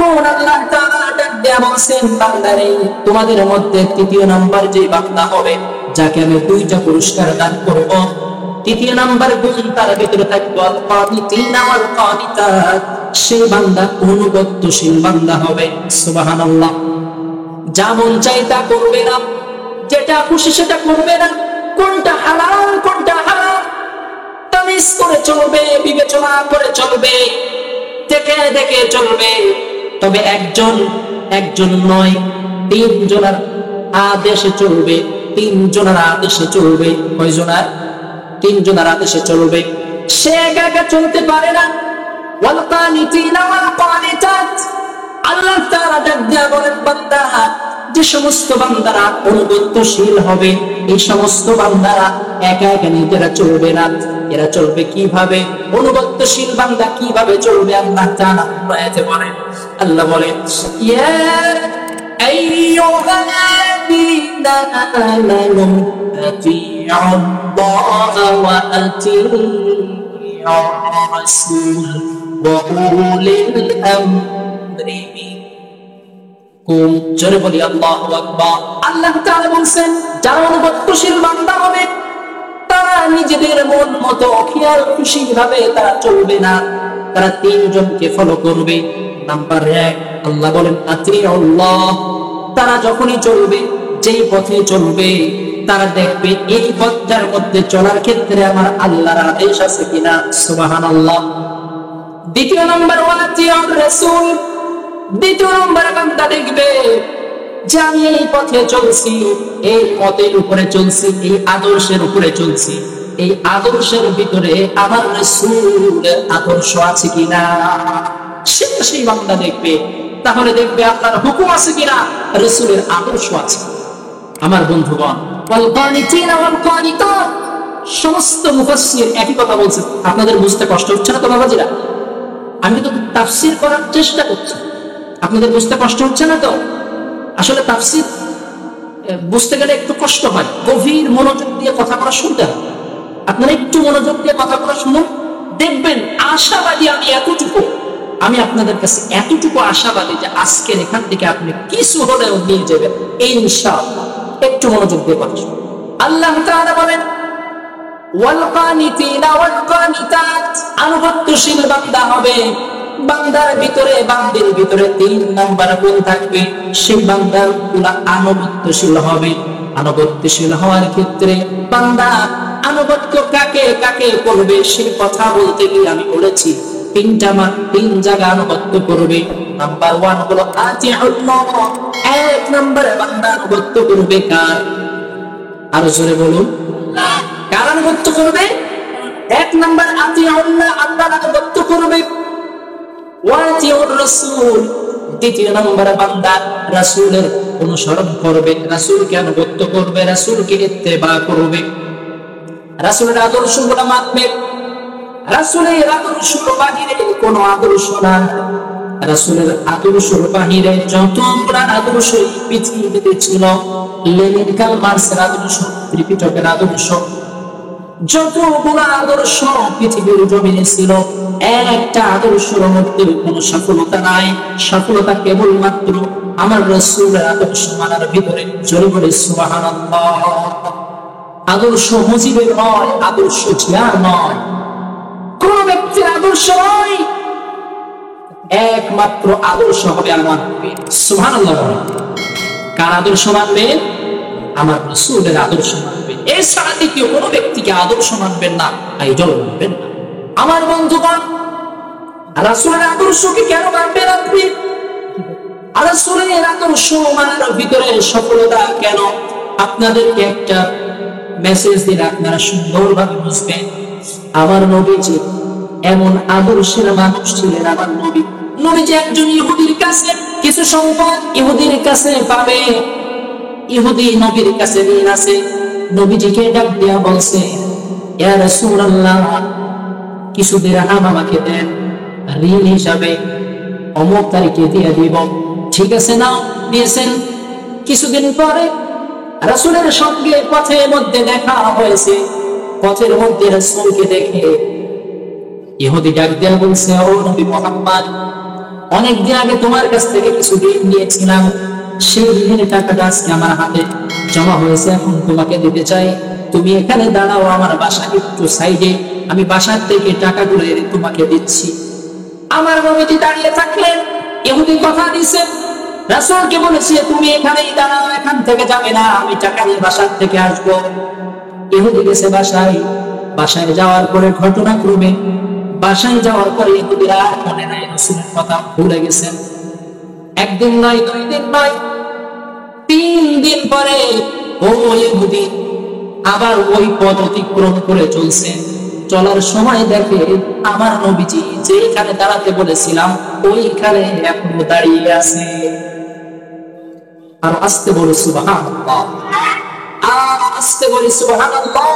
এখন আল্লাহ তাআলা ডাক দিয়ে বলছেন, বান্দারে তোমাদের মধ্যে তৃতীয় নাম্বার যে বান্দা হবে, যাকে আমি দুইটা পুরস্কার দান করব, তৃতীয় নাম্বার গুণ তার ভিতরে থাকবে আল কানিতিনা ওয়াল কানিতাত, সেই বান্দা অনুগত্যশীল বান্দা হবে। সুবহানাল্লাহ। যা মন চাই তা করবে না, যেটা খুশি সেটা করবে না, কোনটা হালাল কোনটা হারাম তামিজ করে চলবে, বিবেচনা করে চলবে, দেখে দেখে চলবে। তবে একজন নয়, তিনজনের আদেশে চলবে, তিনজনের আদেশে চলবে। কয়জনের? তিনজনের আদেশে চলবে। সে একা একা চলতে পারে না। ওয়াল কানিতিনা ওয়াল কানিতাত, আল্লাহ তাআলা ডাক দিয়া বলেন, বান্দা, যে সমস্ত বান্দারা অনুগত্যশীল হবে, এই সমস্ত বান্দারা একা একা নিজেরা চলবে না। এরা চলবে কিভাবে? অনুগত্যশীল বান্দা কিভাবে চলবে? আল্লাহ তাআলা আয়াতে বলেন, আল্লাহ বলেন, ইয়া আইয়ুহাল্লাযীনা আমানু আতিউল্লাহ ওয়া আতিউর রাসূল ওয়া উলিল আমরি মিনকুম। জোরে বলি আল্লাহু আকবার। আল্লাহ তাআলা বলেন, যারা অনুগত্যশীল বান্দা হবে তারা নিজেদের মন মতো খেয়াল খুশি ভাবে তারা চলবে না, তারা তিনজনকে ফলো করবে। নাম্বার 1, আল্লাহ বলেন আতিউল্লাহ, তারা যখনই চলবে, যেই পথে চলবে, তারা দেখবে এই পথটার মধ্যে চলার ক্ষেত্রে আমার আল্লাহর আদেশ আছে কিনা। সুবহানাল্লাহ। দ্বিতীয় নাম্বার ওয়াতিউর রাসূল, দ্বিতীয় নাম্বার বান্দা দেখবে যে আমি এই পথে চলছি, এই পথের উপরে চলছি, এই আদর্শের উপরে চলছি, এই আদর্শের ভিতরে আমার রাসূলের আদর্শ আছে কিনা, সেই বান্দা দেখবে। তাহলে দেখবে আপনার হুকুম আছে কিনা, রাসূলের আদর্শ আছে। আমার বন্ধুগণ, ওয়াল কানিতিনা ওয়াল কানিতাত, সমস্ত মুফাসসির একই কথা বলছে। আপনাদের বুঝতে কষ্ট হচ্ছে না তো বাবাজিরা? আমি তো তাফসীর করার চেষ্টা করছি, আপনাদের বুঝতে কষ্ট হচ্ছে না তো? আসলে তাফসীর বুঝতে গেলে একটু কষ্ট হয়, গভীর মনোযোগ দিয়ে কথাগুলো শুনতে হয়। আপনারা একটু মনোযোগ দিয়ে কথাগুলো শুনুন, দেখবেন আশাবাদী আমি আপনাদের কাছে এতটুকু আশাবাদী যে আজকের এখান থেকে আপনি কিছু হলেও নিয়ে যাবেন ইনশাআল্লাহ। একটু মনোযোগ দিয়ে কথা শুনুন। আল্লাহ তাআলা বলেন, ওয়াল কানিতিনা ওয়াল কানিতাত, আনুগত্যশীল বান্দা হবে। বান্দার ভিতরে, বান্দির ভিতরে 3 নাম্বার গুণ থাকবে। সেই বান্দাগুলো আনুগত্যশীল হবে। আনুগত্যশীল হওয়ার ক্ষেত্রে বান্দা আনুগত্য কাকে কাকে করবে সেই কথা বলতে গিয়ে আমি বলেছি 3 জায়গা আনুগত্য করবে। নাম্বার 1 হলো আতিউল্লাহ, 1 নম্বরে বান্দা আনুগত্য করবে কার? আরো জোরে বলুন, কার আনুগত্য করবে? 1 নম্বর আতিউল্লাহ, আল্লাহর আনুগত্য করবে। ওয়াতিউর রাসূল, দ্বিতীয় নম্বরে বান্দা রাসূলের অনুসরণ করবে, রাসূলকে আনুগত্য করবে, রাসূলকে ইত্তেবা করবে, রাসূলের আদর্শগুলো মানবে। রাসূলের আদর্শ বাহিরে কোনো আদর্শ না। রাসূলের আদর্শের বাহিরে যতগুলো আদর্শ পৃথিবীতে ছিল, লেনিন কার্ল মার্কসের আদর্শ, ত্রিপিটকের আদর্শ, যতগুলো আদর্শ পৃথিবীর জমিনে ছিল, একটা আদর্শের মধ্যে কোনো সফলতা নাই। সফলতা কেবলমাত্র আমার রাসূলের আদর্শ মানার ভিতরে। জোরে বলে সুবহানাল্লাহ। আদর্শ মুজিবের নয়, আদর্শ জিয়ার নয়, কোন ব্যক্তির আদর্শ নয়, একমাত্র আদর্শ হবে আমার নবী। সুবহানাল্লাহ। কার আদর্শ মানবে? আমার রাসূলের আদর্শ মানবে। এছাড়া দ্বিতীয় কোনো ব্যক্তিকে আদর্শ মানবেন না, আইডল মানবেন না। আমার বন্ধুগণ, রাসূলের আদর্শকে কেন মানবেন আপনি? রাসূলের আদর্শ মানার ভিতরে সফলতা কেন? আপনাদেরকে একটা মেসেজ দিন, আপনারা সুন্দরভাবে বুঝবেন। আমার নবীজি এমন আদর্শের মানুষ ছিলেন। আমার নবীজি একজন ইহুদির কাছে কিছু সম্পদ ইহুদির কাছে পাবে। ইহুদি নবীর কাছে ঋণ আছে। নবীজিকে ডাক দিয়া বলছে, ইয়া রাসূলুল্লাহ, কিছু দিরহাম আমাকে দেন, ঋণ হিসাবে অমুক তারিখে দিয়ে দিব। ঠিক আছে, নাও। দিয়েছেন। কিছুদিন পরে রাসূলের সঙ্গে পথের মধ্যে দেখা হয়েছে। পথের মধ্যে রাসূলকে দেখে ইহুদি ডাক দিয়া বলছে, ও নবী মুহাম্মদ, অনেকদিন আগে তোমার কাছ থেকে কিছু ঋণ নিয়েছিলাম, সেই ঋণের টাকাটা আজকে আমার হাতে জমা হয়েছে, এখন তোমাকে দিতে চাই। তুমি এখানে দাঁড়াও, আমার বাসা একটু সাইডে, আমি বাসার থেকে টাকাগুলো এনে তোমাকে দিচ্ছি। আমার নবীজি দাঁড়িয়ে থাকলেন। ইহুদি কথা দিয়েছেন, রাসূলকে বলেছে তুমি এখানেই দাঁড়াও, এখান থেকে যাবে না, আমি টাকা নিয়ে বাসার থেকে আসবো। ইহুদি গেছে বাসায়। বাসায় যাওয়ার পরে ঘটনাক্রমে বাসায় যাওয়ার পরে ইহুদিরা আর মনে নাই, রাসূলের কথা ভুলে গেছেন। একদিন নয়, 2 দিন নয়, 3 দিন পরে ওই ইহুদি আবার ওই পথ অতিক্রম করে চলছে। চলার সময় দেখে আমার নবীজি যেখানে দাঁড়াতে বলেছিলাম ওইখানে এখনো দাঁড়িয়ে আছে। আর আস্তে বলে সুবহানাল্লাহ, আর আস্তে বলে সুবহানাল্লাহ।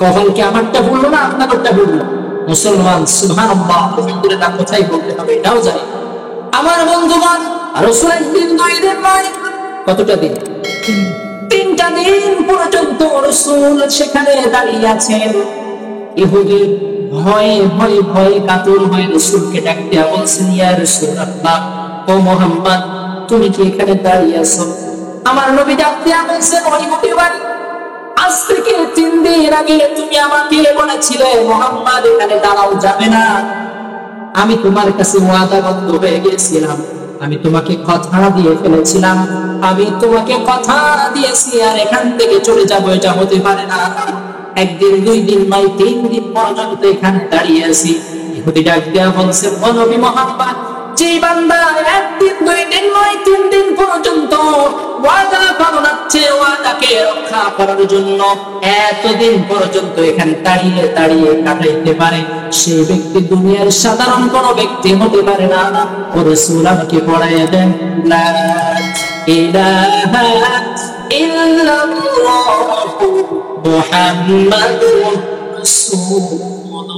কখন কি আমারটা বললো না আপনারটা বললো? মুসলমান সুবহানাল্লাহ আলহামদুলিল্লাহ কোথায় বলতে হবে এটাও জানি। আমার বন্ধুগণ, রাসূল একদিন 2 দিন নয়, কতটা দিন? 3টা দিন পর্যন্ত রাসূল সেখানে দাঁড়িয়ে আছেন। ইহুদি ভয়ে ভয়ে ভয়ে কাতর হয়ে রাসূলকে ডাক দিয়া বলছেন, ইয়া রাসূলুল্লাহ, ও মুহাম্মদ, তুমি কি এখানে দাঁড়িয়ে আছো? আমার নবী ডাক দিয়া বলছেন, ও ইহুদি ভাই, আজ থেকে 3 দিন আগে তুমি আমাকে বলেছিলে মুহাম্মদ এখানে দাঁড়াও, যাবে না। আমি তোমার কাছে ওয়াদাবদ্ধ হয়ে গিয়েছিলাম, আমি তোমাকে কথা দিয়ে ফেলেছিলাম, আমি তোমাকে কথা দিয়েছি আর এখান থেকে চলে যাবো, এটা হতে পারে না। একদিন 2 দিন নয়, 3 দিন পর্যন্ত এখানে দাঁড়িয়ে আছি। ইহুদি ডাক দিয়া বলছে, ও নবী মুহাম্মদ, যে বান্দা একদিন 2 দিন নয় 3 দিন পর্যন্ত ওয়াদা পালনাচ্ছে, ওয়াদাকে রক্ষা করার জন্য এতদিন পর্যন্ত এখানে দাঁড়িয়ে দাঁড়িয়ে কাটাইতে পারে, সেই ব্যক্তি দুনিয়ার সাধারণ কোন ব্যক্তি হতে পারে না। ও রাসূল আমাকে পড়াইয়া দেন, লা ইলাহা ইল্লাল্লাহু মুহাম্মাদুর রাসূলুল্লাহ।